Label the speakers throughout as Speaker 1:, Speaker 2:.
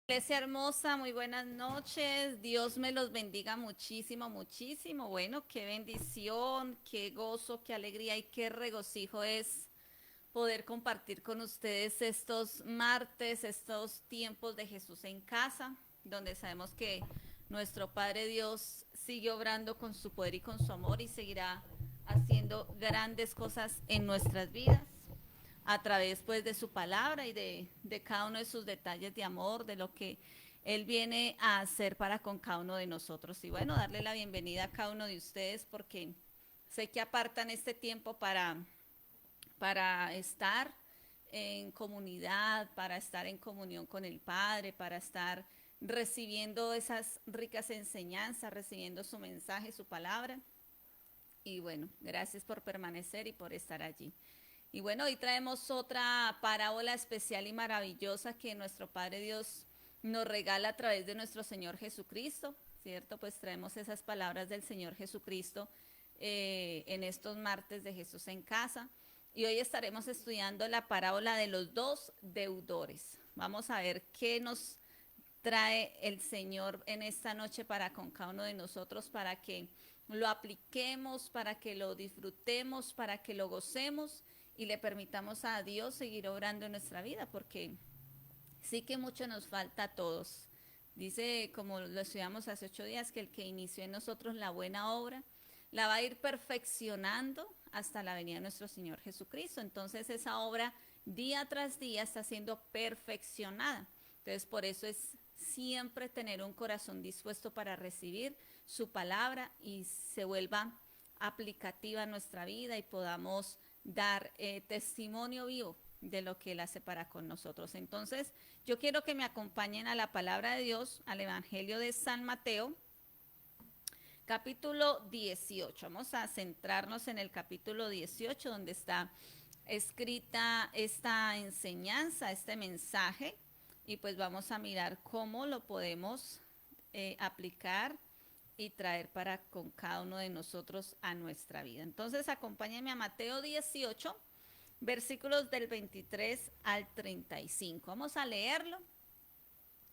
Speaker 1: Iglesia hermosa, muy buenas noches. Dios me los bendiga muchísimo, muchísimo. Bueno, qué bendición, qué gozo, qué alegría y qué regocijo es poder compartir con ustedes estos martes, estos tiempos de Jesús en casa, donde sabemos que nuestro Padre Dios sigue obrando con su poder y con su amor y seguirá haciendo grandes cosas en nuestras vidas a través pues de su palabra y de cada uno de sus detalles de amor, de lo que Él viene a hacer para con cada uno de nosotros. Y bueno, darle la bienvenida a cada uno de ustedes porque sé que apartan este tiempo para estar en comunidad, para estar en comunión con el Padre, para estar recibiendo esas ricas enseñanzas, recibiendo su mensaje, su palabra. Y bueno, gracias por permanecer y por estar allí. Y bueno, hoy traemos otra parábola especial y maravillosa que nuestro Padre Dios nos regala a través de nuestro Señor Jesucristo, ¿cierto? Pues traemos esas palabras del Señor Jesucristo en estos martes de Jesús en casa. Y hoy estaremos estudiando la parábola de los dos deudores. Vamos a ver qué nos trae el Señor en esta noche para con cada uno de nosotros, para que lo apliquemos, para que lo disfrutemos, para que lo gocemos y le permitamos a Dios seguir obrando en nuestra vida, porque sí que mucho nos falta a todos. Dice, como lo estudiamos hace 8 días, que el que inició en nosotros la buena obra, la va a ir perfeccionando hasta la venida de nuestro Señor Jesucristo. Entonces esa obra día tras día está siendo perfeccionada. Entonces por eso es siempre tener un corazón dispuesto para recibir su palabra y se vuelva aplicativa a nuestra vida y podamos dar testimonio vivo de lo que Él hace para con nosotros. Entonces, yo quiero que me acompañen a la palabra de Dios, al Evangelio de San Mateo, capítulo 18. Vamos a centrarnos en el capítulo 18, donde está escrita esta enseñanza, este mensaje, y pues vamos a mirar cómo lo podemos aplicar y traer para con cada uno de nosotros a nuestra vida. Entonces, acompáñenme a Mateo 18, versículos del 23 al 35. Vamos a leerlo,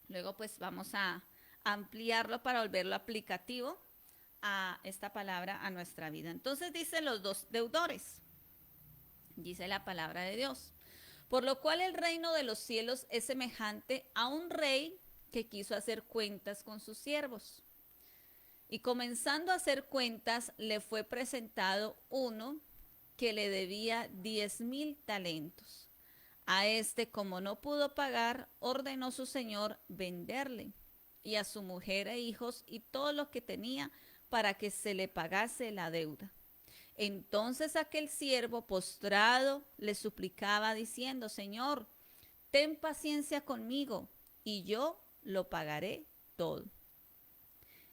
Speaker 1: luego pues vamos a ampliarlo para volverlo aplicativo a esta palabra a nuestra vida. Entonces dice los dos deudores, dice la palabra de Dios. Por lo cual el reino de los cielos es semejante a un rey que quiso hacer cuentas con sus siervos. Y comenzando a hacer cuentas, le fue presentado uno que le debía 10,000 talentos. A este, como no pudo pagar, ordenó su señor venderle y a su mujer e hijos y todo lo que tenía para que se le pagase la deuda. Entonces aquel siervo postrado le suplicaba diciendo, Señor, ten paciencia conmigo y yo lo pagaré todo.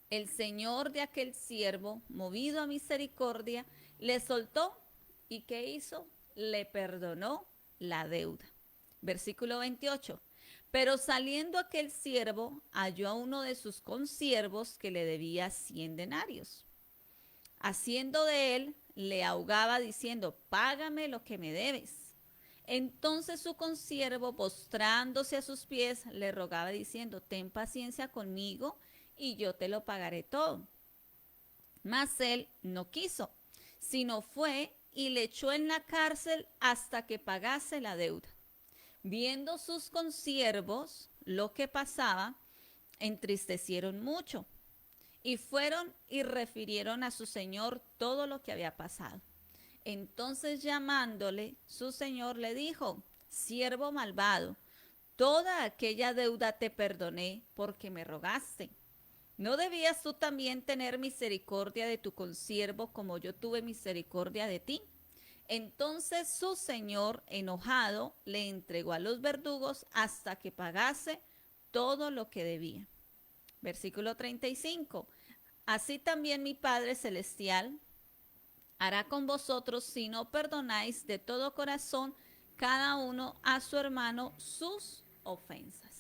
Speaker 1: El señor de aquel siervo, movido a misericordia, le soltó y ¿qué hizo? Le perdonó la deuda. Versículo 28. Pero saliendo aquel siervo, halló a uno de sus consiervos que le debía 100 denarios. Haciendo de él, le ahogaba diciendo, págame lo que me debes. Entonces su consiervo, postrándose a sus pies, le rogaba diciendo, ten paciencia conmigo y yo te lo pagaré todo. Mas él no quiso, sino fue y le echó en la cárcel hasta que pagase la deuda. Viendo sus consiervos lo que pasaba, entristecieron mucho y fueron y refirieron a su señor todo lo que había pasado. Entonces llamándole, su señor le dijo, siervo malvado, toda aquella deuda te perdoné porque me rogaste. ¿No debías tú también tener misericordia de tu consiervo como yo tuve misericordia de ti? Entonces su señor, enojado, le entregó a los verdugos hasta que pagase todo lo que debía. Versículo 35. Así también mi Padre Celestial hará con vosotros si no perdonáis de todo corazón cada uno a su hermano sus ofensas.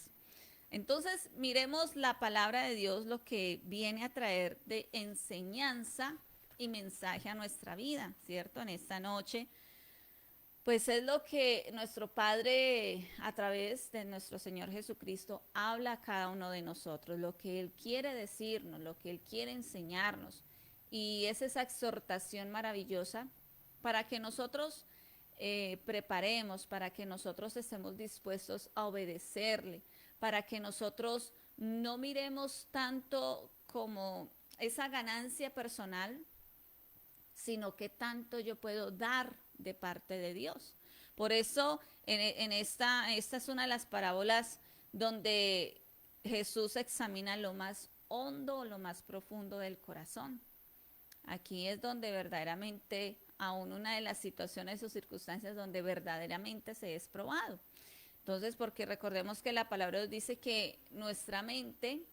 Speaker 1: Entonces, miremos la palabra de Dios, lo que viene a traer de enseñanza y mensaje a nuestra vida, ¿cierto? En esta noche Pues es lo que nuestro Padre, a través de nuestro Señor Jesucristo, habla a cada uno de nosotros, lo que Él quiere decirnos, lo que Él quiere enseñarnos. Y es esa exhortación maravillosa para que nosotros preparemos, para que nosotros estemos dispuestos a obedecerle, para que nosotros no miremos tanto como esa ganancia personal, sino que tanto yo puedo dar de parte de Dios. Por eso esta es una de las parábolas donde Jesús examina lo más hondo, lo más profundo del corazón. Aquí es donde verdaderamente, aún una de las situaciones o circunstancias donde verdaderamente se es probado. Entonces, porque recordemos que la palabra Dios dice que nuestra mente,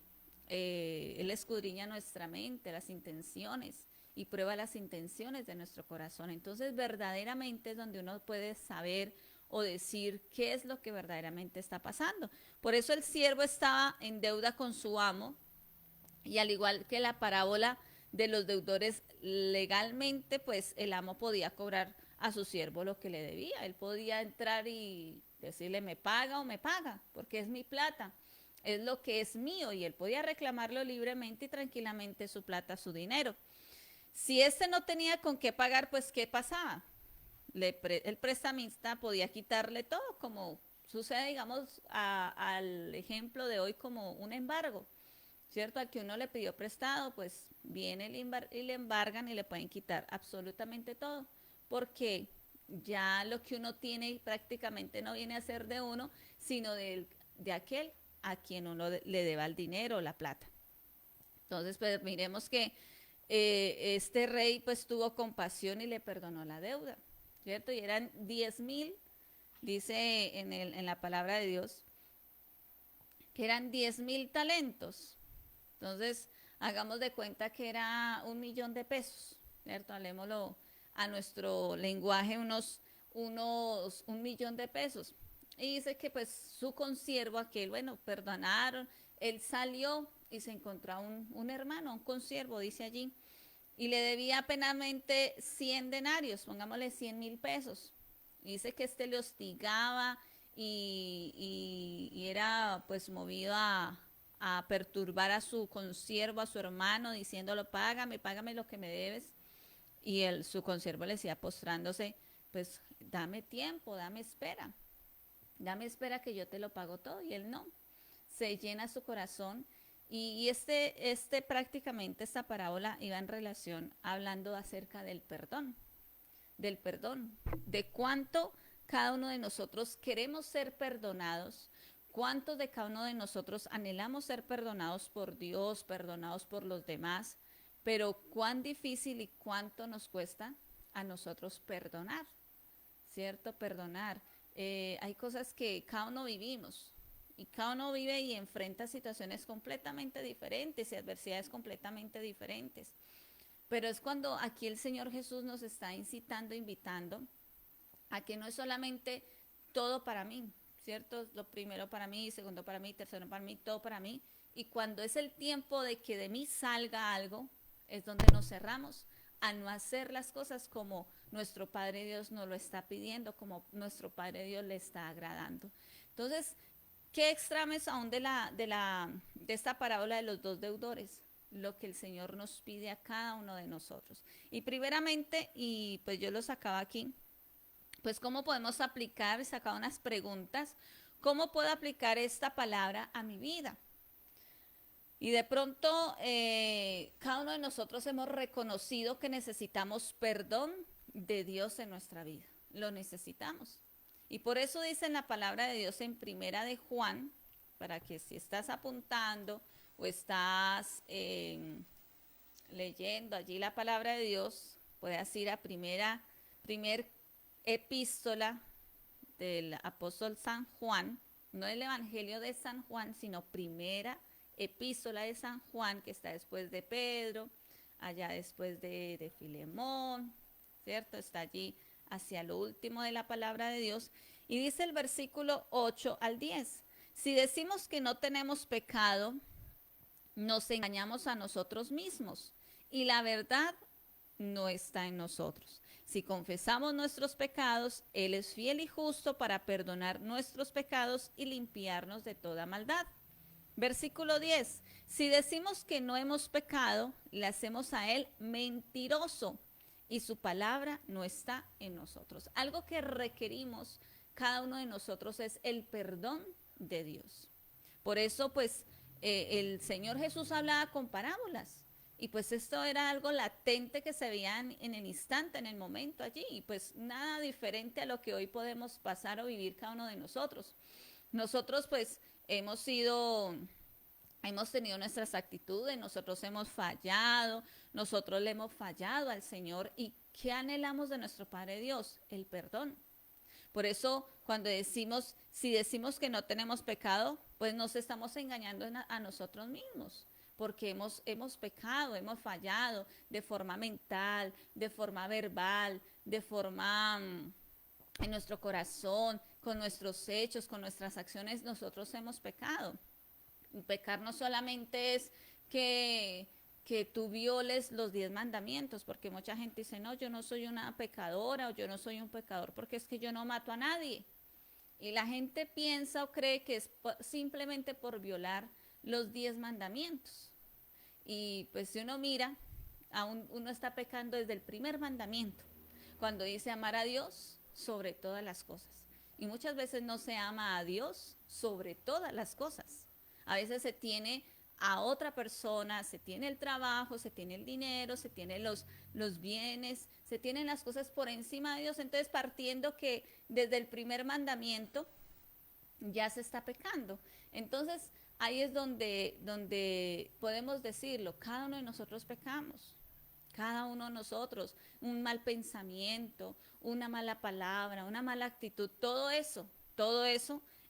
Speaker 1: Él escudriña nuestra mente, las intenciones, y prueba las intenciones de nuestro corazón. Entonces, verdaderamente es donde uno puede saber o decir qué es lo que verdaderamente está pasando. Por eso el siervo estaba en deuda con su amo, y al igual que la parábola de los deudores, legalmente pues el amo podía cobrar a su siervo lo que le debía. Él podía entrar y decirle me paga o me paga, porque es mi plata, es lo que es mío, y él podía reclamarlo libremente y tranquilamente, su plata, su dinero. Si este no tenía con qué pagar, pues ¿qué pasaba? El prestamista podía quitarle todo, como sucede, digamos, al ejemplo de hoy, como un embargo, ¿cierto? Al que uno le pidió prestado, pues viene y le embargan y le pueden quitar absolutamente todo, porque ya lo que uno tiene prácticamente no viene a ser de uno, sino de aquel a quien uno le deba el dinero o la plata. Entonces, pues miremos que este rey pues tuvo compasión y le perdonó la deuda, ¿cierto? Y eran 10,000, dice en la palabra de Dios, que eran 10,000 talentos. Entonces, hagamos de cuenta que era 1,000,000 de pesos, ¿cierto? Hablemoslo a nuestro lenguaje, unos 1,000,000 de pesos. Y dice que pues su consiervo, aquel, bueno, perdonaron, él salió y se encontró a un hermano, un consiervo, dice allí, y le debía apenamente 100 denarios, pongámosle 100,000 pesos. Y dice que este le hostigaba y era pues movido a perturbar a su consiervo, a su hermano, diciéndolo, págame lo que me debes. Y su consiervo le decía, postrándose, pues dame tiempo, dame espera que yo te lo pago todo. Y él no, se llena su corazón. Y prácticamente esta parábola iba en relación hablando acerca del perdón, de cuánto cada uno de nosotros queremos ser perdonados, cuántos de cada uno de nosotros anhelamos ser perdonados por Dios, perdonados por los demás, pero cuán difícil y cuánto nos cuesta a nosotros perdonar, ¿cierto? Perdonar. Hay cosas que cada uno vivimos, y cada uno vive y enfrenta situaciones completamente diferentes y adversidades completamente diferentes. Pero es cuando aquí el Señor Jesús nos está incitando, invitando a que no es solamente todo para mí, ¿cierto? Lo primero para mí, segundo para mí, tercero para mí, todo para mí. Y cuando es el tiempo de que de mí salga algo, es donde nos cerramos a no hacer las cosas como nuestro Padre Dios nos lo está pidiendo, como nuestro Padre Dios le está agradando. Entonces, ¿qué extrames aún de esta parábola de los dos deudores? Lo que el Señor nos pide a cada uno de nosotros. Y primeramente, y pues yo lo sacaba aquí, pues cómo podemos aplicar, sacaba unas preguntas, ¿cómo puedo aplicar esta palabra a mi vida? Y de pronto cada uno de nosotros hemos reconocido que necesitamos perdón de Dios en nuestra vida. Lo necesitamos. Y por eso dice en la palabra de Dios en Primera de Juan, para que si estás apuntando o estás leyendo allí la palabra de Dios, puedas ir a primer epístola del apóstol San Juan, no el Evangelio de San Juan, sino primera epístola de San Juan, que está después de Pedro, allá después de Filemón, ¿cierto? Está allí hacia lo último de la palabra de Dios. Y dice el versículo 8 al 10, si decimos que no tenemos pecado, nos engañamos a nosotros mismos y la verdad no está en nosotros. Si confesamos nuestros pecados, Él es fiel y justo para perdonar nuestros pecados y limpiarnos de toda maldad. Versículo 10. Si decimos que no hemos pecado, le hacemos a Él mentiroso y su palabra no está en nosotros. Algo que requerimos cada uno de nosotros es el perdón de Dios. Por eso, pues, el Señor Jesús hablaba con parábolas. Y pues esto era algo latente que se veía en el instante, en el momento allí. Y pues nada diferente a lo que hoy podemos pasar o vivir cada uno de nosotros. Nosotros pues hemos tenido nuestras actitudes, nosotros hemos fallado, nosotros le hemos fallado al Señor. ¿Y qué anhelamos de nuestro Padre Dios? El perdón. Por eso cuando si decimos que no tenemos pecado, pues nos estamos engañando a nosotros mismos. Porque hemos pecado, hemos fallado de forma mental, de forma verbal, de forma en nuestro corazón, con nuestros hechos, con nuestras acciones, nosotros hemos pecado. Y pecar no solamente es que tú violes los 10 mandamientos, porque mucha gente dice, no, yo no soy una pecadora o yo no soy un pecador porque es que yo no mato a nadie. Y la gente piensa o cree que es simplemente por violar los 10 mandamientos. Y pues si uno mira, uno está pecando desde el primer mandamiento, cuando dice amar a Dios sobre todas las cosas. Y muchas veces no se ama a Dios sobre todas las cosas. A veces se tiene a otra persona, se tiene el trabajo, se tiene el dinero, se tienen los bienes, se tienen las cosas por encima de Dios. Entonces, partiendo que desde el primer mandamiento ya se está pecando. Entonces, ahí es donde podemos decirlo, cada uno de nosotros pecamos, cada uno de nosotros, un mal pensamiento, una mala palabra, una mala actitud, todo eso,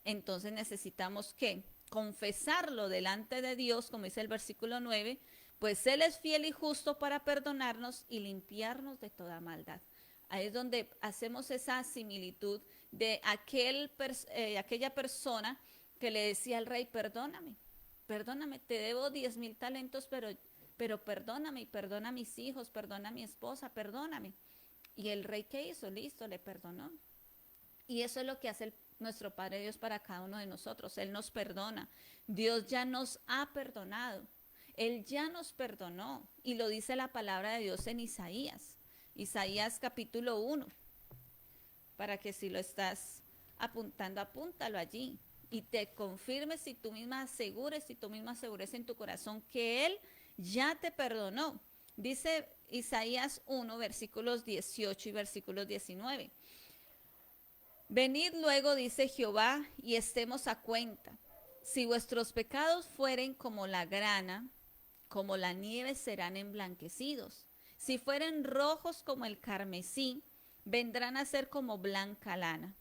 Speaker 1: entonces necesitamos ¿qué? Confesarlo delante de Dios, como dice el versículo 9, pues Él es fiel y justo para perdonarnos y limpiarnos de toda maldad. Ahí es donde hacemos esa similitud de aquella persona que le decía al rey, perdóname, te debo 10,000 talentos, pero perdóname, y perdona a mis hijos, perdona a mi esposa, perdóname. Y el rey, ¿qué hizo? Listo, le perdonó. Y eso es lo que hace nuestro Padre Dios para cada uno de nosotros. Él nos perdona. Dios ya nos ha perdonado. Él ya nos perdonó. Y lo dice la palabra de Dios en Isaías. Isaías capítulo 1. Para que si lo estás apuntando, apúntalo allí. Y te confirmes si tú misma asegures en tu corazón que Él ya te perdonó. Dice Isaías 1, versículos 18 y versículos 19. Venid luego, dice Jehová, y estemos a cuenta. Si vuestros pecados fueren como la grana, como la nieve serán emblanquecidos. Si fueren rojos como el carmesí, vendrán a ser como blanca lana.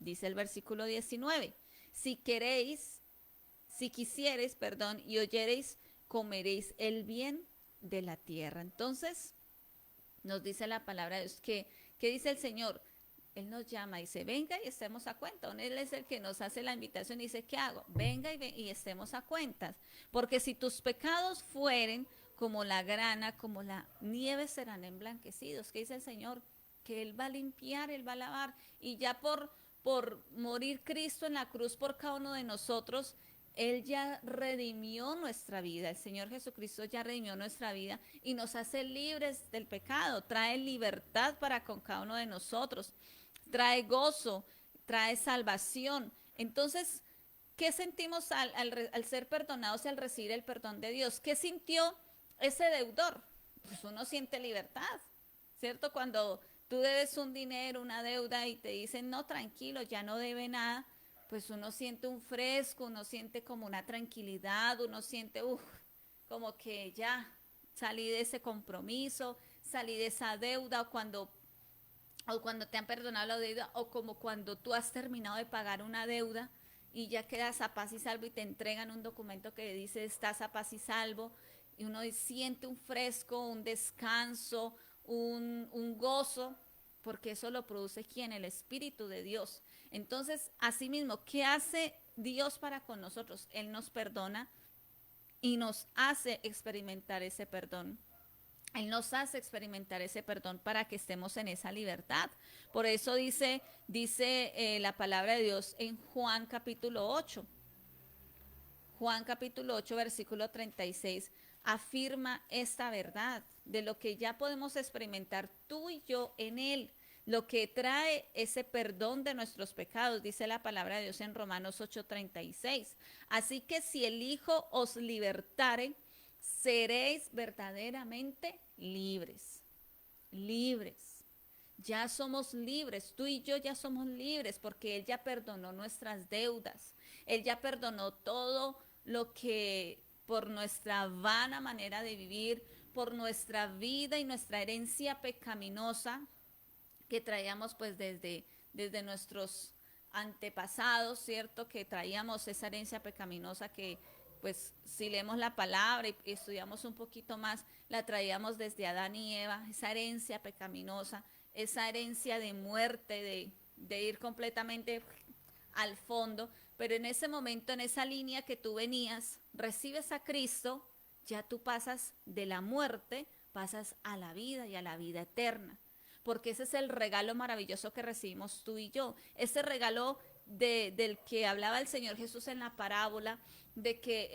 Speaker 1: Dice el versículo 19. Si quisiereis, y oyereis, comeréis el bien de la tierra. Entonces, nos dice la palabra de Dios que dice el Señor. Él nos llama y dice, venga y estemos a cuenta. Él es el que nos hace la invitación y dice, ¿qué hago? Venga y estemos a cuentas. Porque si tus pecados fueren como la grana, como la nieve, serán emblanquecidos. ¿Qué dice el Señor? Que Él va a limpiar, Él va a lavar. Y ya por morir Cristo en la cruz por cada uno de nosotros, Él ya redimió nuestra vida. El Señor Jesucristo ya redimió nuestra vida y nos hace libres del pecado. Trae libertad para con cada uno de nosotros. Trae gozo, trae salvación. Entonces, ¿qué sentimos al ser perdonados y al recibir el perdón de Dios? ¿Qué sintió ese deudor? Pues uno siente libertad, ¿cierto? Cuando tú debes un dinero, una deuda y te dicen, no, tranquilo, ya no debe nada, pues uno siente un fresco, uno siente como una tranquilidad, uno siente, como que ya salí de ese compromiso, salí de esa deuda, o cuando te han perdonado la deuda, o como cuando tú has terminado de pagar una deuda y ya quedas a paz y salvo y te entregan un documento que dice estás a paz y salvo, y uno siente un fresco, un descanso, un gozo, porque eso lo produce ¿quién? El Espíritu de Dios. Entonces, asimismo, ¿qué hace Dios para con nosotros? Él nos perdona y nos hace experimentar ese perdón. Él nos hace experimentar ese perdón para que estemos en esa libertad. Por eso dice la palabra de Dios en Juan capítulo 8. Juan capítulo 8, versículo 36, afirma esta verdad de lo que ya podemos experimentar tú y yo en Él, lo que trae ese perdón de nuestros pecados, dice la palabra de Dios en Romanos 8:36. Así que si el Hijo os libertare, seréis verdaderamente libres. Libres. Ya somos libres, tú y yo ya somos libres porque Él ya perdonó nuestras deudas. Él ya perdonó todo lo que por nuestra vana manera de vivir, por nuestra vida y nuestra herencia pecaminosa que traíamos pues desde nuestros antepasados, ¿cierto? Que traíamos esa herencia pecaminosa que pues si leemos la palabra y estudiamos un poquito más, la traíamos desde Adán y Eva, esa herencia pecaminosa, esa herencia de muerte, de ir completamente al fondo, pero en ese momento, en esa línea que tú venías, recibes a Cristo, ya tú pasas de la muerte, pasas a la vida y a la vida eterna, porque ese es el regalo maravilloso que recibimos tú y yo, ese regalo del que hablaba el Señor Jesús en la parábola, de que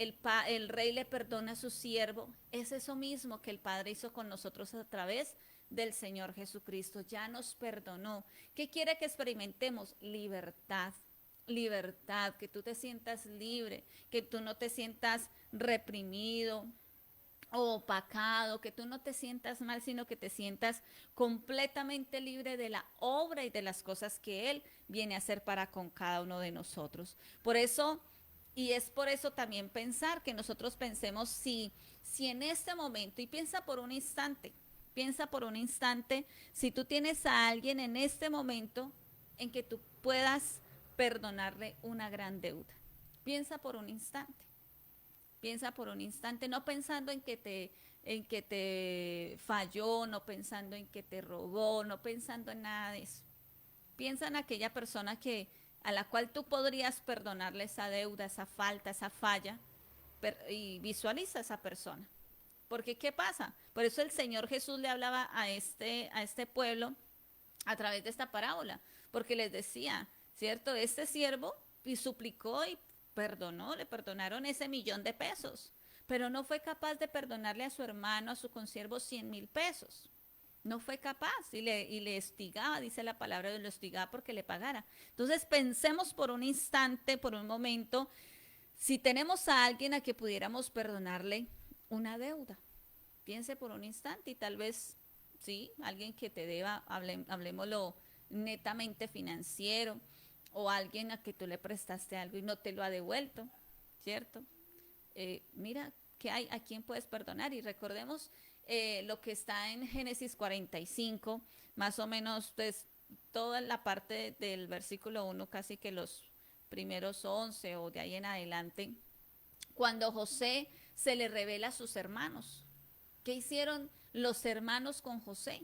Speaker 1: el rey le perdona a su siervo, es eso mismo que el Padre hizo con nosotros a través del Señor Jesucristo, ya nos perdonó. ¿Qué quiere que experimentemos? Libertad. Libertad, que tú te sientas libre, que tú no te sientas reprimido o opacado, que tú no te sientas mal, sino que te sientas completamente libre de la obra y de las cosas que Él viene a hacer para con cada uno de nosotros. Por eso, y es por eso también pensar que nosotros pensemos si en este momento, y piensa por un instante, si tú tienes a alguien en este momento en que tú puedas perdonarle una gran deuda. Piensa por un instante. Piensa por un instante, no pensando en que te falló, no pensando en que te robó, no pensando en nada de eso. Piensa en aquella persona a la cual tú podrías perdonarle esa deuda, esa falta, esa falla, y visualiza a esa persona. Porque ¿qué pasa? Por eso el Señor Jesús le hablaba a este pueblo a través de esta parábola, porque les decía, ¿cierto? Este siervo y suplicó y perdonó, le perdonaron ese $1,000,000, pero no fue capaz de perdonarle a su hermano, a su consiervo, 100,000 pesos. No fue capaz y le estigaba, dice la palabra, de lo estigaba porque le pagara. Entonces pensemos por un instante, por un momento, si tenemos a alguien a que pudiéramos perdonarle una deuda. Piense por un instante y tal vez, sí, alguien que te deba, hablemoslo netamente financiero, o alguien a que tú le prestaste algo y no te lo ha devuelto, ¿cierto? Mira, ¿qué hay? ¿A quién puedes perdonar? Y recordemos lo que está en Génesis 45, más o menos, pues, toda la parte del versículo 1, casi que los primeros 11 o de ahí en adelante, cuando José se le revela a sus hermanos. ¿Qué hicieron los hermanos con José?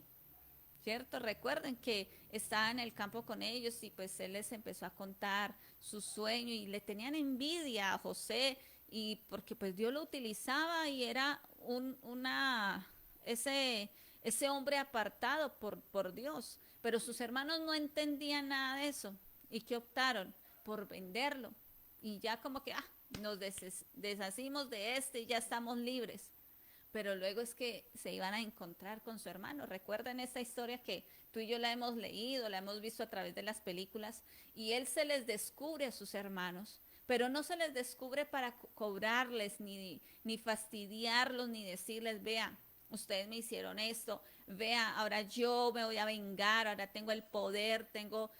Speaker 1: ¿Cierto? Recuerden que estaba en el campo con ellos y pues él les empezó a contar su sueño y le tenían envidia a José y porque pues Dios lo utilizaba y era ese hombre apartado por Dios. Pero sus hermanos no entendían nada de eso. ¿Y qué optaron? Por venderlo. Y ya como que, nos deshacimos de este y ya estamos libres, pero luego es que se iban a encontrar con su hermano. Recuerden esta historia que tú y yo la hemos leído, la hemos visto a través de las películas, y él se les descubre a sus hermanos, pero no se les descubre para cobrarles, ni fastidiarlos, ni decirles, vea, ustedes me hicieron esto, vea, ahora yo me voy a vengar, ahora tengo el poder, tengo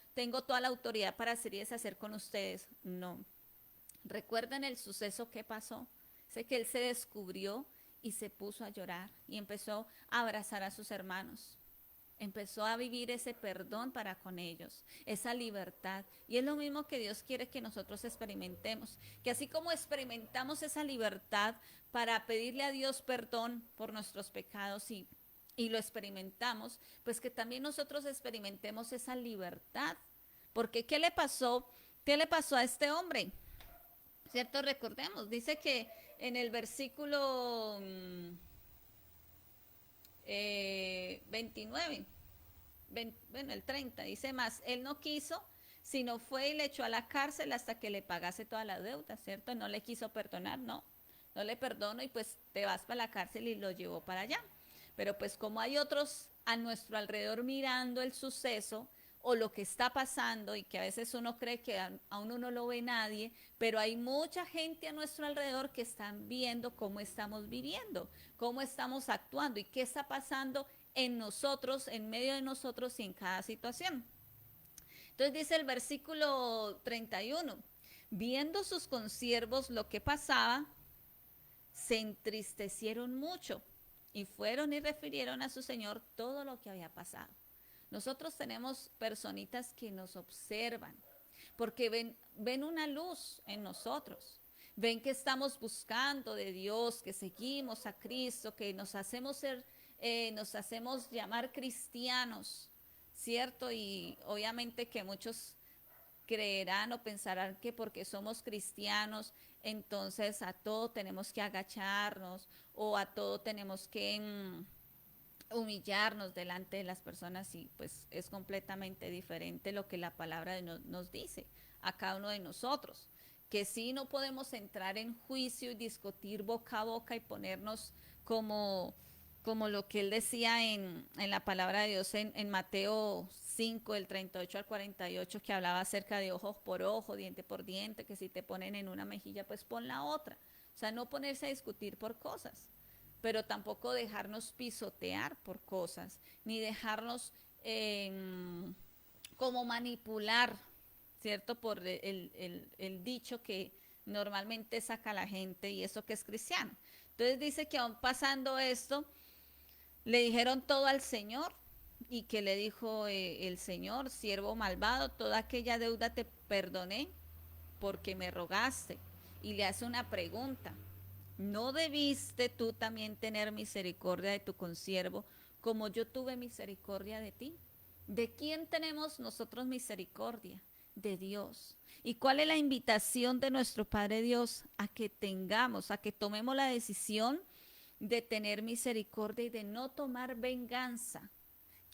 Speaker 1: toda la autoridad para hacer y deshacer con ustedes. No. Recuerden el suceso que pasó. Sé que él se descubrió y se puso a llorar y empezó a abrazar a sus hermanos. Empezó a vivir ese perdón para con ellos, esa libertad. Y es lo mismo que Dios quiere que nosotros experimentemos. Que así como experimentamos esa libertad para pedirle a Dios perdón por nuestros pecados y lo experimentamos, pues que también nosotros experimentemos esa libertad. Porque ¿qué le pasó? ¿Qué le pasó a este hombre? ¿Cierto? Recordemos, dice que en el versículo 29, bueno, el 30, dice más, él no quiso, sino fue y le echó a la cárcel hasta que le pagase toda la deuda, ¿cierto? No le quiso perdonar, no le perdono y pues te vas para la cárcel y lo llevó para allá. Pero pues como hay otros a nuestro alrededor mirando el suceso o lo que está pasando y que a veces uno cree que a uno no lo ve nadie, pero hay mucha gente a nuestro alrededor que están viendo cómo estamos viviendo, cómo estamos actuando y qué está pasando en nosotros, en medio de nosotros y en cada situación. Entonces dice el versículo 31, viendo sus consiervos lo que pasaba, se entristecieron mucho y fueron y refirieron a su señor todo lo que había pasado. Nosotros tenemos personitas que nos observan porque ven una luz en nosotros. Ven que estamos buscando de Dios, que seguimos a Cristo, que nos hacemos llamar cristianos, ¿cierto? Y obviamente que muchos creerán o pensarán que porque somos cristianos, entonces a todo tenemos que agacharnos o a todo tenemos que humillarnos delante de las personas y pues es completamente diferente lo que la palabra de nos dice a cada uno de nosotros. Que sí no podemos entrar en juicio y discutir boca a boca y ponernos como lo que él decía en la palabra de Dios en Mateo 5, del 38 al 48, que hablaba acerca de ojos por ojo, diente por diente, que si te ponen en una mejilla, pues pon la otra. O sea, no ponerse a discutir por cosas, pero tampoco dejarnos pisotear por cosas, ni dejarnos como manipular, ¿cierto? Por el dicho que normalmente saca la gente y eso que es cristiano. Entonces dice que aún pasando esto, le dijeron todo al Señor y que le dijo el Señor, siervo malvado, toda aquella deuda te perdoné porque me rogaste. Y le hace una pregunta, ¿no debiste tú también tener misericordia de tu consiervo como yo tuve misericordia de ti? ¿De quién tenemos nosotros misericordia? De Dios. ¿Y cuál es la invitación de nuestro Padre Dios? A que tengamos, a que tomemos la decisión de tener misericordia y de no tomar venganza.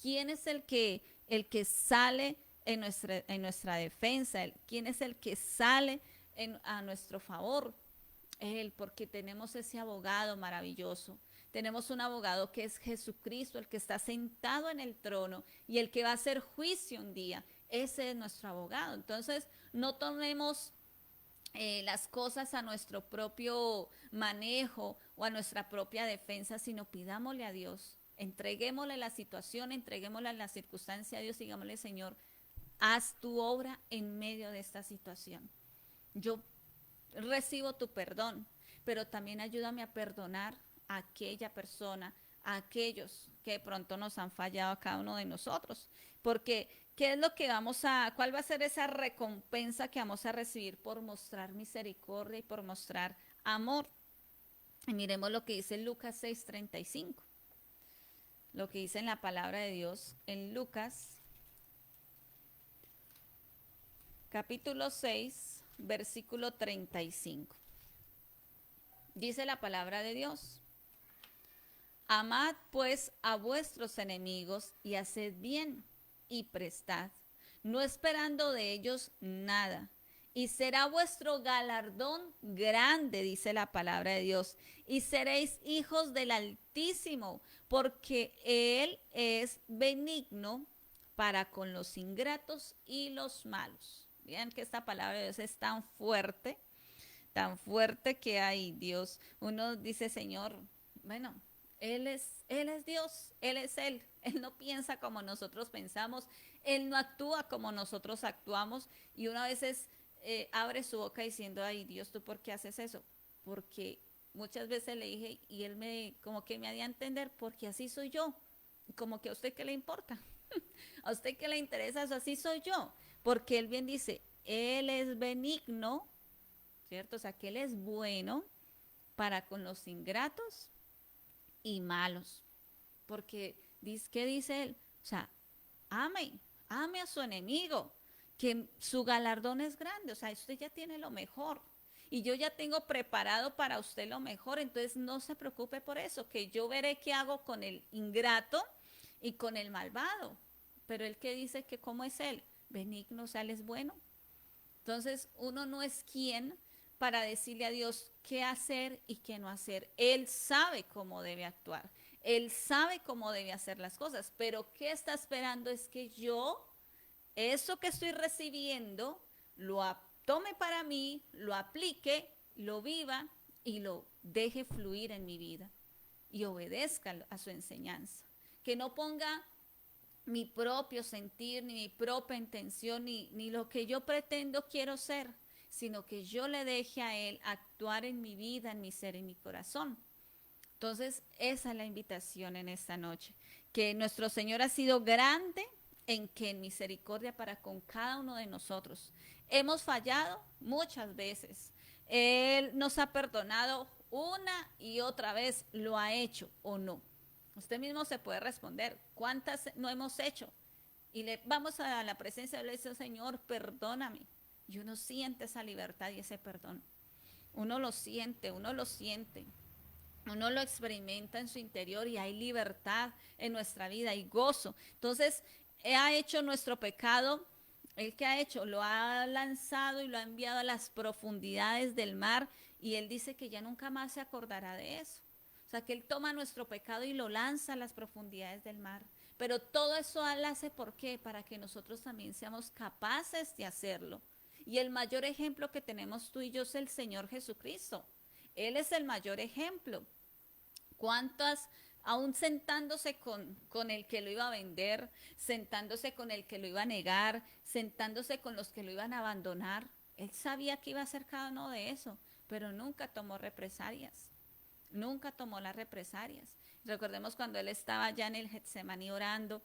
Speaker 1: ¿Quién es el que sale en nuestra defensa? ¿Quién es el que sale a nuestro favor? Él, porque tenemos ese abogado maravilloso. Tenemos un abogado que es Jesucristo, el que está sentado en el trono y el que va a hacer juicio un día. Ese es nuestro abogado. Entonces, no tomemos las cosas a nuestro propio manejo o a nuestra propia defensa, sino pidámosle a Dios, entreguémosle la situación, entreguémosle la circunstancia a Dios, digámosle, Señor, haz tu obra en medio de esta situación. Yo recibo tu perdón, pero también ayúdame a perdonar a aquella persona, a aquellos que de pronto nos han fallado a cada uno de nosotros. Porque, ¿qué es lo que cuál va a ser esa recompensa que vamos a recibir por mostrar misericordia y por mostrar amor? Y miremos lo que dice Lucas 6:35. Lo que dice en la palabra de Dios en Lucas capítulo 6, versículo 35. Dice la palabra de Dios: amad pues a vuestros enemigos y haced bien y prestad, no esperando de ellos nada. Y será vuestro galardón grande, dice la palabra de Dios, y seréis hijos del Altísimo, porque Él es benigno para con los ingratos y los malos. Vean que esta palabra de Dios es tan fuerte que hay Dios. Uno dice, Señor, bueno, Él es Dios, Él es Él. Él no piensa como nosotros pensamos, Él no actúa como nosotros actuamos. Y uno a veces abre su boca diciendo, ay Dios, ¿tú por qué haces eso? Porque muchas veces le dije y Él como que me hacía entender, porque así soy yo. Como que a usted qué le importa, a usted qué le interesa eso, así soy yo. Porque Él bien dice, Él es benigno, ¿cierto? O sea, que Él es bueno para con los ingratos y malos. Porque, ¿qué dice Él? O sea, ame a su enemigo, que su galardón es grande. O sea, usted ya tiene lo mejor. y yo ya tengo preparado para usted lo mejor, entonces no se preocupe por eso, que yo veré qué hago con el ingrato y con el malvado. Pero él que dice que cómo es él, benigno, o sea, él es bueno. Entonces uno no es quien para decirle a Dios qué hacer y qué no hacer. Él sabe cómo debe actuar, él sabe cómo debe hacer las cosas, pero ¿qué está esperando? Es que yo, eso que estoy recibiendo, tome para mí, lo aplique, lo viva y lo deje fluir en mi vida y obedezca a su enseñanza. Que no ponga mi propio sentir, ni mi propia intención, ni lo que yo pretendo quiero ser, sino que yo le deje a Él actuar en mi vida, en mi ser, en mi corazón. Entonces, esa es la invitación en esta noche, que nuestro Señor ha sido grande en que en misericordia para con cada uno de nosotros. Hemos fallado muchas veces. Él nos ha perdonado una y otra vez, lo ha hecho o no. Usted mismo se puede responder, ¿cuántas no hemos hecho? Y le vamos a la presencia de Dios, Señor, perdóname. Y uno siente esa libertad y ese perdón. Uno lo siente, uno lo siente. Uno lo experimenta en su interior y hay libertad en nuestra vida y gozo. Entonces, ha hecho nuestro pecado, ¿el que ha hecho? Lo ha lanzado y lo ha enviado a las profundidades del mar y Él dice que ya nunca más se acordará de eso. O sea, que Él toma nuestro pecado y lo lanza a las profundidades del mar. Pero todo eso Él hace, ¿por qué? Para que nosotros también seamos capaces de hacerlo. Y el mayor ejemplo que tenemos tú y yo es el Señor Jesucristo. Él es el mayor ejemplo. ¿Cuántas, aún sentándose con el que lo iba a vender, sentándose con el que lo iba a negar, sentándose con los que lo iban a abandonar? Él sabía que iba a ser cada uno de eso, pero nunca tomó represalias. Nunca tomó las represalias. Recordemos cuando él estaba ya en el Getsemaní orando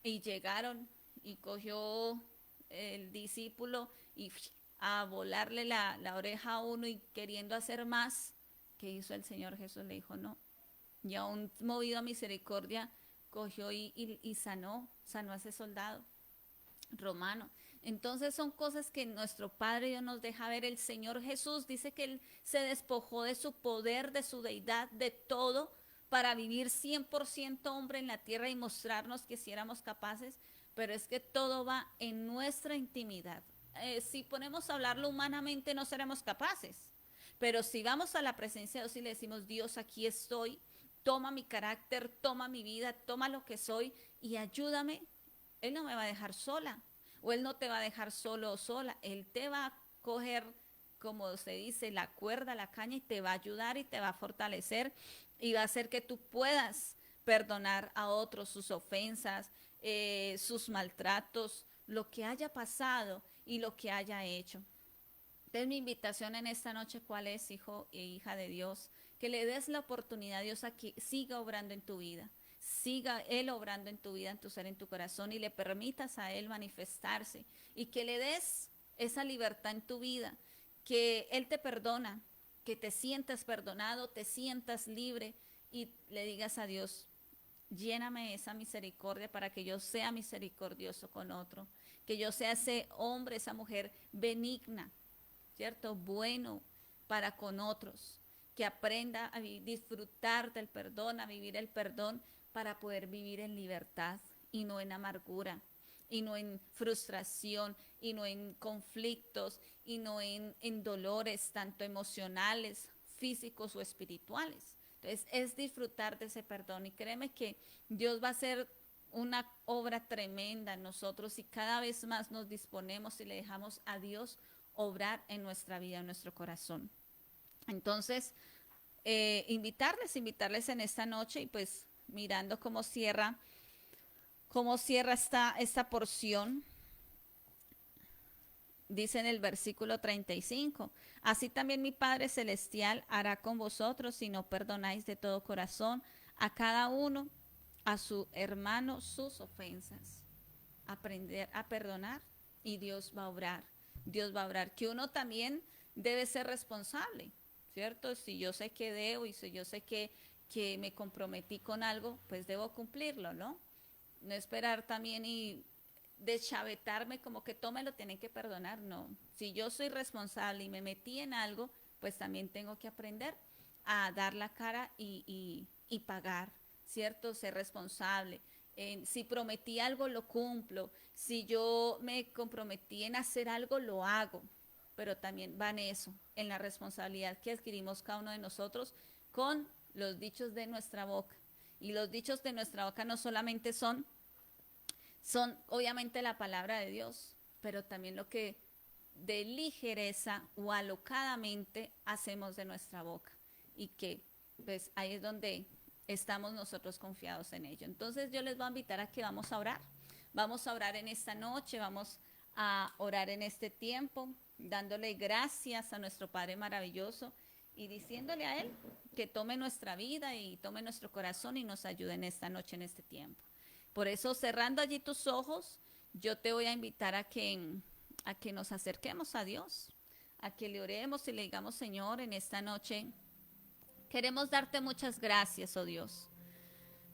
Speaker 1: y llegaron y cogió el discípulo y a volarle la oreja a uno y queriendo hacer más. ¿Qué hizo el Señor Jesús? Le dijo no. Y aún movido a misericordia, cogió y sanó a ese soldado romano. Entonces son cosas que nuestro Padre Dios nos deja ver. El Señor Jesús dice que Él se despojó de su poder, de su deidad, de todo, para vivir 100% hombre en la tierra y mostrarnos que si éramos capaces, pero es que todo va en nuestra intimidad. Si ponemos a hablarlo humanamente no seremos capaces, pero si vamos a la presencia de Dios y le decimos, Dios, aquí estoy, toma mi carácter, toma mi vida, toma lo que soy y ayúdame, Él no me va a dejar sola, o Él no te va a dejar solo o sola, Él te va a coger, como se dice, la cuerda, la caña y te va a ayudar y te va a fortalecer y va a hacer que tú puedas perdonar a otros sus ofensas, sus maltratos, lo que haya pasado y lo que haya hecho. Entonces mi invitación en esta noche, ¿cuál es, hijo e hija de Dios? Que le des la oportunidad a Dios a que siga obrando en tu vida, siga Él obrando en tu vida, en tu ser, en tu corazón y le permitas a Él manifestarse y que le des esa libertad en tu vida, que Él te perdona, que te sientas perdonado, te sientas libre y le digas a Dios, lléname esa misericordia para que yo sea misericordioso con otro, que yo sea ese hombre, esa mujer benigna, ¿cierto? Bueno para con otros, que aprenda a disfrutar del perdón, a vivir el perdón para poder vivir en libertad y no en amargura, y no en frustración, y no en conflictos, y no en dolores tanto emocionales, físicos o espirituales. Entonces es disfrutar de ese perdón y créeme que Dios va a hacer una obra tremenda en nosotros y cada vez más nos disponemos y le dejamos a Dios obrar en nuestra vida, en nuestro corazón. Entonces, invitarles en esta noche y pues mirando cómo cierra esta porción. Dice en el versículo 35, así también mi Padre Celestial hará con vosotros si no perdonáis de todo corazón a cada uno, a su hermano, sus ofensas. Aprender a perdonar y Dios va a obrar. Dios va a obrar. Que uno también debe ser responsable, ¿cierto? Si yo sé que debo y si yo sé que me comprometí con algo, pues debo cumplirlo, ¿no? No esperar también y deschavetarme como que todo me lo tienen que perdonar. No, si yo soy responsable y me metí en algo, pues también tengo que aprender a dar la cara y pagar, ¿cierto? Ser responsable. Si prometí algo, lo cumplo. Si yo me comprometí en hacer algo, lo hago. Pero también va en eso, en la responsabilidad que adquirimos cada uno de nosotros con los dichos de nuestra boca. Y los dichos de nuestra boca no solamente son obviamente la palabra de Dios, pero también lo que de ligereza o alocadamente hacemos de nuestra boca. Y que pues ahí es donde estamos nosotros confiados en ello. Entonces yo les voy a invitar a que vamos a orar. Vamos a orar en esta noche, vamos a orar en este tiempo, dándole gracias a nuestro Padre maravilloso y diciéndole a Él que tome nuestra vida y tome nuestro corazón y nos ayude en esta noche, en este tiempo. Por eso, cerrando allí tus ojos, yo te voy a invitar a que nos acerquemos a Dios, a que le oremos y le digamos: Señor, en esta noche queremos darte muchas gracias, oh Dios.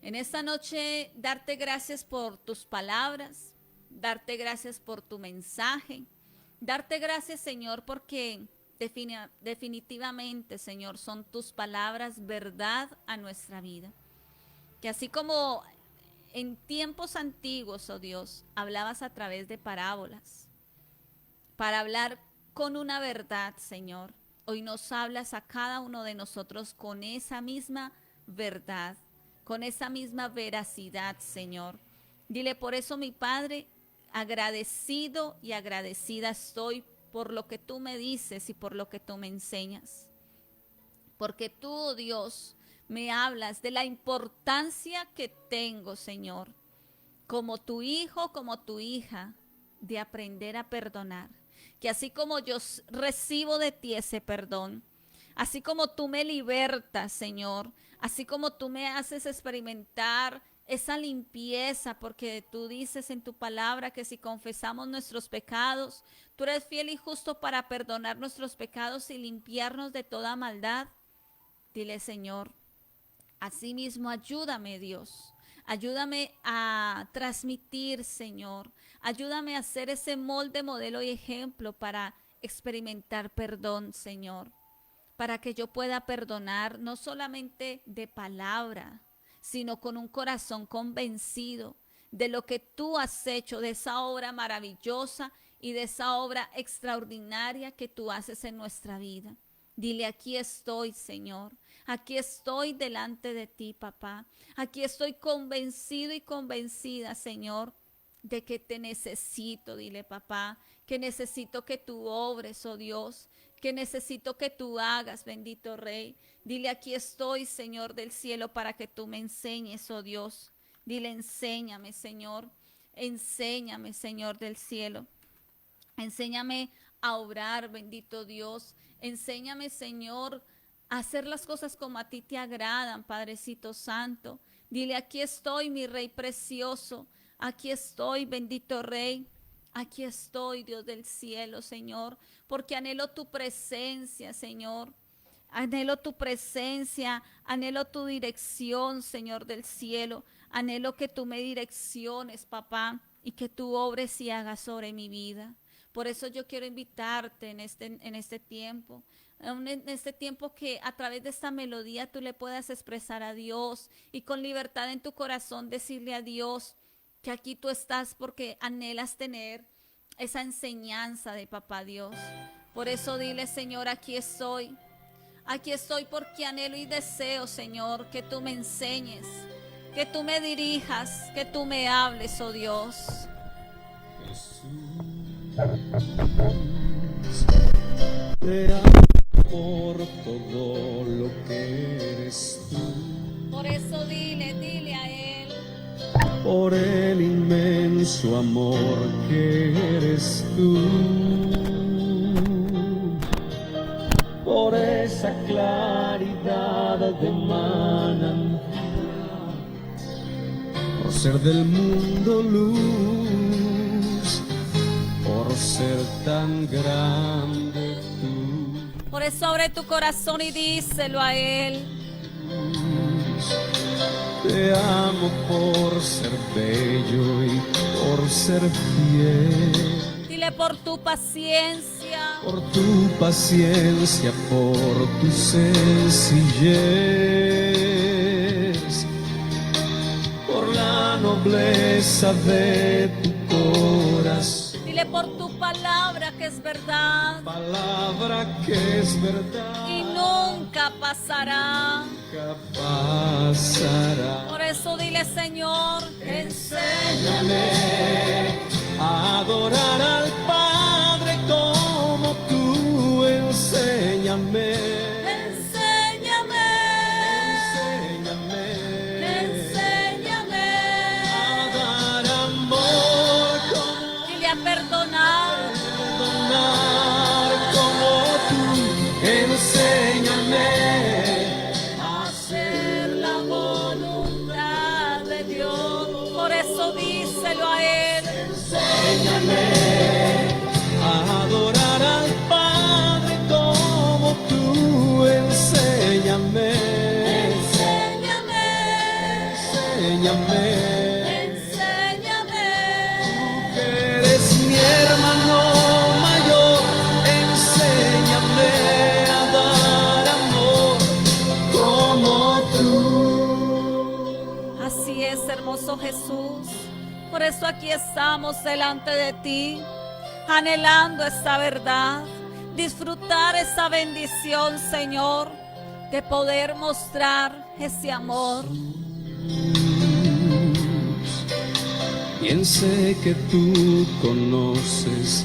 Speaker 1: En esta noche, darte gracias por tus palabras, darte gracias por tu mensaje, darte gracias, Señor, porque definitivamente, Señor, son tus palabras verdad a nuestra vida. Que así como en tiempos antiguos, oh Dios, hablabas a través de parábolas para hablar con una verdad, Señor, hoy nos hablas a cada uno de nosotros con esa misma verdad, con esa misma veracidad, Señor. Dile: por eso, mi Padre, agradecido y agradecida estoy por lo que tú me dices y por lo que tú me enseñas. Porque tú, oh Dios, me hablas de la importancia que tengo, Señor, como tu hijo, como tu hija, de aprender a perdonar. Que así como yo recibo de ti ese perdón, así como tú me libertas, Señor, así como tú me haces experimentar esa limpieza, porque tú dices en tu palabra que si confesamos nuestros pecados, tú eres fiel y justo para perdonar nuestros pecados y limpiarnos de toda maldad. Dile: Señor, asimismo ayúdame, Dios. Ayúdame a transmitir, Señor. Ayúdame a ser ese molde, modelo y ejemplo para experimentar perdón, Señor. Para que yo pueda perdonar no solamente de palabra, sino con un corazón convencido de lo que tú has hecho, de esa obra maravillosa y de esa obra extraordinaria que tú haces en nuestra vida. Dile: aquí estoy, Señor. Aquí estoy delante de ti, papá. Aquí estoy convencido y convencida, Señor, de que te necesito. Dile: papá, que necesito que tú obres, oh Dios, que necesito que tú hagas, bendito Rey. Dile: aquí estoy, Señor del cielo, para que tú me enseñes, oh Dios. Dile: enséñame, Señor. Enséñame, Señor del cielo. Enséñame a obrar, bendito Dios. Enséñame, Señor, a hacer las cosas como a ti te agradan, Padrecito Santo. Dile: aquí estoy, mi Rey precioso. Aquí estoy, bendito Rey. Aquí estoy, Dios del cielo, Señor, porque anhelo tu presencia, Señor. Anhelo tu presencia, anhelo tu dirección, Señor del cielo. Anhelo que tú me direcciones, papá, y que tú obres y hagas sobre mi vida. Por eso yo quiero invitarte en este tiempo. En este tiempo que a través de esta melodía tú le puedas expresar a Dios y con libertad en tu corazón decirle a Dios que aquí tú estás porque anhelas tener esa enseñanza de papá Dios. Por eso dile: Señor, aquí estoy. Aquí estoy porque anhelo y deseo, Señor, que tú me enseñes, que tú me dirijas, que tú me hables, oh Dios.
Speaker 2: Te amo por todo lo que eres tú.
Speaker 1: Por eso dile a Él.
Speaker 2: Por el inmenso amor que eres tú. Por esa claridad de manantial. Por ser del mundo luz. Por ser tan grande tú.
Speaker 1: Por eso abre tu corazón y díselo a Él.
Speaker 2: Te Te amo por ser bello y por ser fiel.
Speaker 1: Dile por tu paciencia.
Speaker 2: Por tu paciencia, por tu sencillez, por la nobleza de tu corazón.
Speaker 1: Dile por tu palabra que es verdad
Speaker 2: Palabra que es verdad
Speaker 1: y nunca pasará.
Speaker 2: nunca pasará.
Speaker 1: Por eso dile, Señor,
Speaker 2: Enséñame a adorar al Padre como tú. Enséñame.
Speaker 1: enséñame,
Speaker 2: Enséñame
Speaker 1: enséñame.
Speaker 2: a dar amor como
Speaker 1: Dile a perdonar.
Speaker 2: perdonar como tú. Enséñame a
Speaker 1: Hacer la voluntad de Dios. Por eso díselo a Él.
Speaker 2: enséñame a adorar al Padre como tú. Enséñame.
Speaker 1: Enséñame,
Speaker 2: Enséñame.
Speaker 1: enséñame.
Speaker 2: Que eres mi hermano mayor, enséñame a dar amor como tú.
Speaker 1: Así es, hermoso Jesús. Por eso aquí estamos delante de ti, anhelando esta verdad, disfrutar esa bendición, Señor, de poder mostrar ese amor.
Speaker 2: Bien sé que tú conoces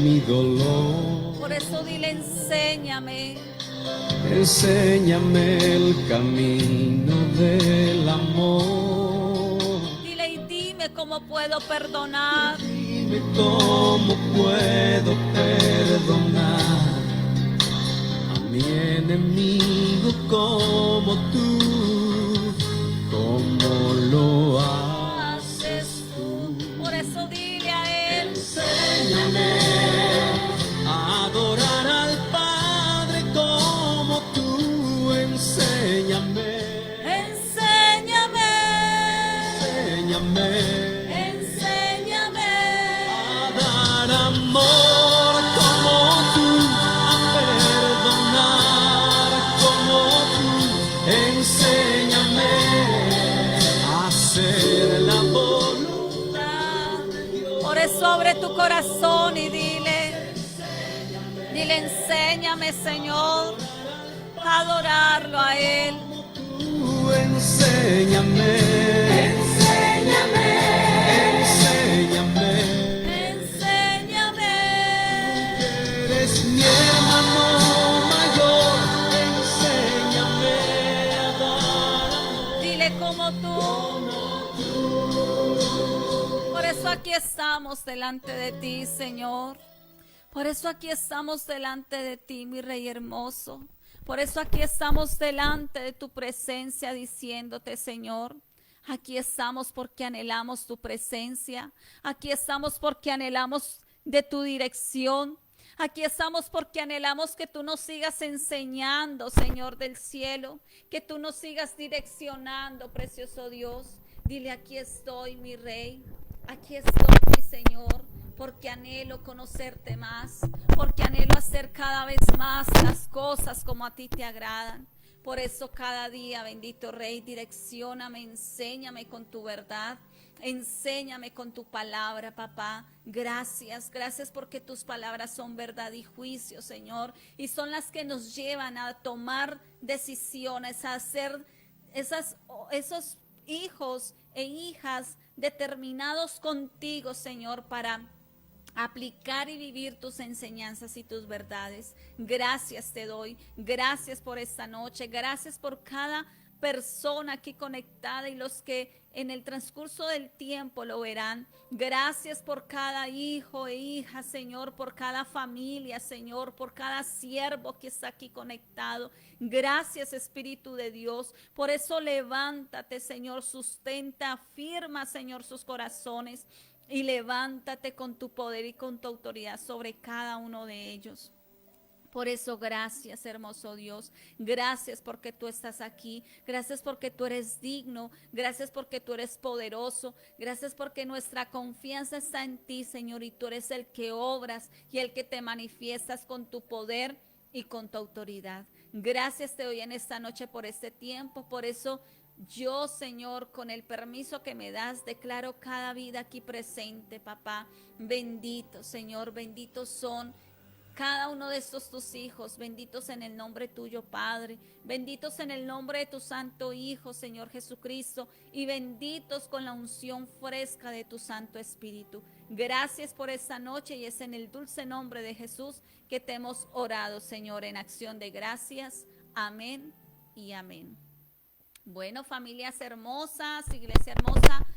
Speaker 2: mi dolor.
Speaker 1: Por eso dile, enséñame.
Speaker 2: Enséñame el camino del amor.
Speaker 1: Dile y dime cómo puedo perdonar.
Speaker 2: Dime cómo puedo perdonar a mi enemigo como tú, como lo haces tú.
Speaker 1: Por eso dile a Él.
Speaker 2: Enséñame a adorar al Padre como tú. Enséñame,
Speaker 1: Enséñame,
Speaker 2: enséñame
Speaker 1: enséñame.
Speaker 2: a dar amor como tú, a perdonar como tú. Enséñame a hacer la voluntad de Dios.
Speaker 1: Por eso abre tu corazón y dile, enséñame, Señor, a adorarlo a Él.
Speaker 2: Tú enséñame, enséñame, enséñame.
Speaker 1: Enséñame,
Speaker 2: Eres mi hermano mayor, enséñame a dar amor.
Speaker 1: dile como tú. Por eso aquí estamos delante de ti, Señor. Por eso aquí estamos delante de ti, mi Rey hermoso. Por eso aquí estamos delante de tu presencia diciéndote, Señor, aquí estamos porque anhelamos tu presencia. Aquí estamos porque anhelamos de tu dirección. Aquí estamos porque anhelamos que tú nos sigas enseñando, Señor del cielo, que tú nos sigas direccionando, precioso Dios. Dile, aquí estoy, mi Rey, aquí estoy, mi Señor, porque anhelo conocerte más, porque anhelo hacer cada vez más las cosas como a ti te agradan. Por eso cada día, bendito Rey, direccióname, enséñame con tu verdad. Enséñame con tu palabra, papá. Gracias, gracias porque tus palabras son verdad y juicio, Señor. Y son las que nos llevan a tomar decisiones, a hacer esos hijos e hijas determinados contigo, Señor, para aplicar y vivir tus enseñanzas y tus verdades. Gracias te doy, gracias por esta noche, gracias por cada persona aquí conectada y los que en el transcurso del tiempo lo verán. Gracias por cada hijo e hija, Señor, por cada familia, Señor, por cada siervo que está aquí conectado. Gracias, Espíritu de Dios. Por eso levántate, Señor, sustenta, afirma, Señor, sus corazones y levántate con tu poder y con tu autoridad sobre cada uno de ellos. Por eso, gracias, hermoso Dios. Gracias porque tú estás aquí. Gracias porque tú eres digno. Gracias porque tú eres poderoso. Gracias porque nuestra confianza está en ti, Señor. Y tú eres el que obras y el que te manifiestas con tu poder y con tu autoridad. Gracias te doy en esta noche por este tiempo. Por eso yo, Señor, con el permiso que me das, declaro cada vida aquí presente, papá. Bendito, Señor, benditos son cada uno de estos tus hijos, benditos en el nombre tuyo, Padre, benditos en el nombre de tu Santo Hijo, Señor Jesucristo, y benditos con la unción fresca de tu Santo Espíritu. Gracias por esta noche y es en el dulce nombre de Jesús que te hemos orado, Señor, en acción de gracias. Amén y amén. Bueno, familias hermosas, iglesia hermosa,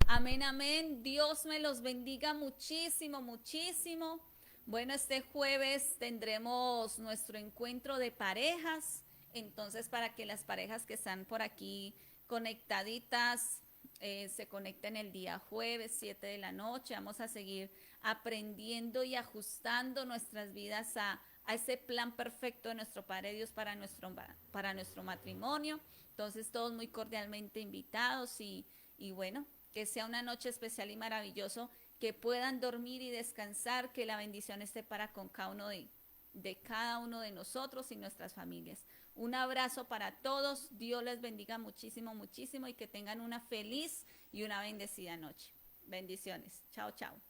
Speaker 1: amén, amén. Dios me los bendiga muchísimo, muchísimo. Bueno, este jueves tendremos nuestro encuentro de parejas, entonces para que las parejas que están por aquí conectaditas se conecten el día jueves 7 de la noche. Vamos a seguir aprendiendo y ajustando nuestras vidas a ese plan perfecto de nuestro Padre Dios para nuestro matrimonio. Entonces todos muy cordialmente invitados y bueno, que sea una noche especial y maravilloso, que puedan dormir y descansar, que la bendición esté para con cada uno de cada uno de nosotros y nuestras familias. Un abrazo para todos, Dios les bendiga muchísimo, muchísimo y que tengan una feliz y una bendecida noche. Bendiciones, chao, chao.